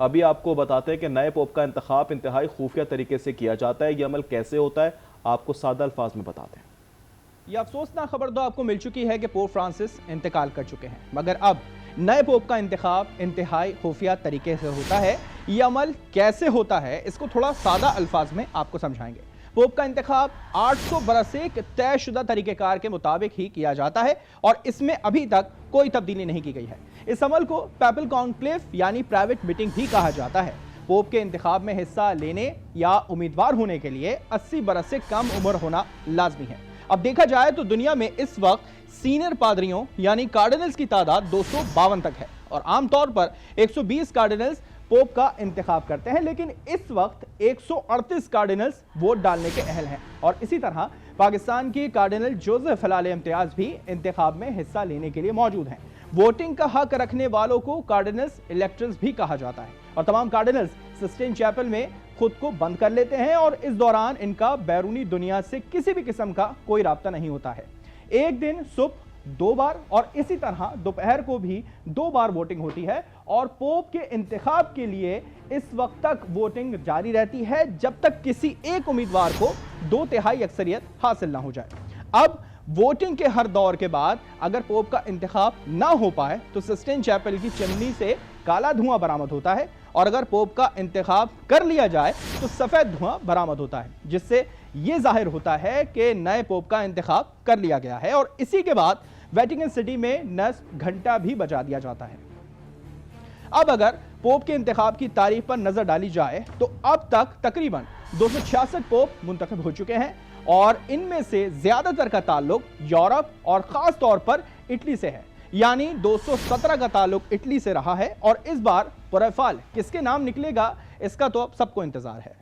अभी आपको बताते हैं कि नए पोप का इंतखाब इंतहाई खुफिया तरीके से किया जाता है। यह अमल कैसे होता है, आपको सादा अल्फाज में बताते हैं। यह अफसोसनाक खबर तो आपको मिल चुकी है कि पोप फ्रांसिस इंतकाल कर चुके हैं, मगर अब नए पोप का इंतखाब इंतहाई खुफिया तरीके से होता है। यह अमल कैसे होता है, इसको थोड़ा सादा अल्फाज में आपको समझाएंगे। पोप का इंतखाब 800 बरस से एक तयशुदा तरीकेकार के मुताबिक ही किया जाता है और इसमें अभी तक कोई तब्दीली नहीं की गई है। इस अमल को पैपल कॉन्क्लेव यानी प्राइवेट मीटिंग भी कहा जाता है। पोप के इंतखाब में हिस्सा लेने या उम्मीदवार होने के लिए 80 बरस से कम उम्र होना लाजमी है। अब देखा जाए तो दुनिया में इस वक्त सीनियर पादरियों यानी कार्डिनल्स की तादाद 252 तक है और आमतौर पर 120 कार्डिनल्स पोप का इंतखाब करते हैं, लेकिन इस वक्त 138 कार्डिनल्स वोट डालने के अहल हैं। और इसी तरह पाकिस्तान की कार्डिनल जोसेफ हलाल इम्तियाज भी इंतखाब में हिस्सा लेने के लिए मौजूद हैं। वोटिंग का हक रखने वालों को कार्डिनल्स इलेक्टर्स भी कहा जाता है और तमाम कार्डिनल्स सिस्टीन चैपल में खुद को बंद कर लेते हैं और इस दौरान इनका बैरूनी दुनिया से किसी भी किस्म का कोई राब्ता नहीं होता है। एक दिन सुबह 2 बार और इसी तरह दोपहर को भी 2 बार वोटिंग होती है और पोप के इंतखाब के लिए इस वक्त तक वोटिंग जारी रहती है जब तक किसी एक उम्मीदवार को 2/3 अक्सरियत हासिल ना हो जाए। अब वोटिंग के हर दौर के बाद अगर पोप का इंतखाब ना हो पाए तो सिस्टीन चैपल की चिमनी से काला धुआं बरामद होता है और अगर पोप का इंतखाब कर लिया जाए तो सफेद धुआं बरामद होता है, जिससे यह जाहिर होता है कि नए पोप का इंतखाब कर लिया गया है। और इसी के बाद वेटिकन सिटी में नस्ब घंटा भी बजा दिया जाता है। अब अगर पोप के इंतखाब की तारीख पर नजर डाली जाए तो अब तक तकरीबन 266 पोप मुंतखब हो चुके हैं और इनमें से ज्यादातर का ताल्लुक यूरोप और खास तौर पर इटली से है, यानी 217 का ताल्लुक इटली से रहा है। और इस बार पुरैफाल किसके नाम निकलेगा, इसका तो अब सबको इंतजार है।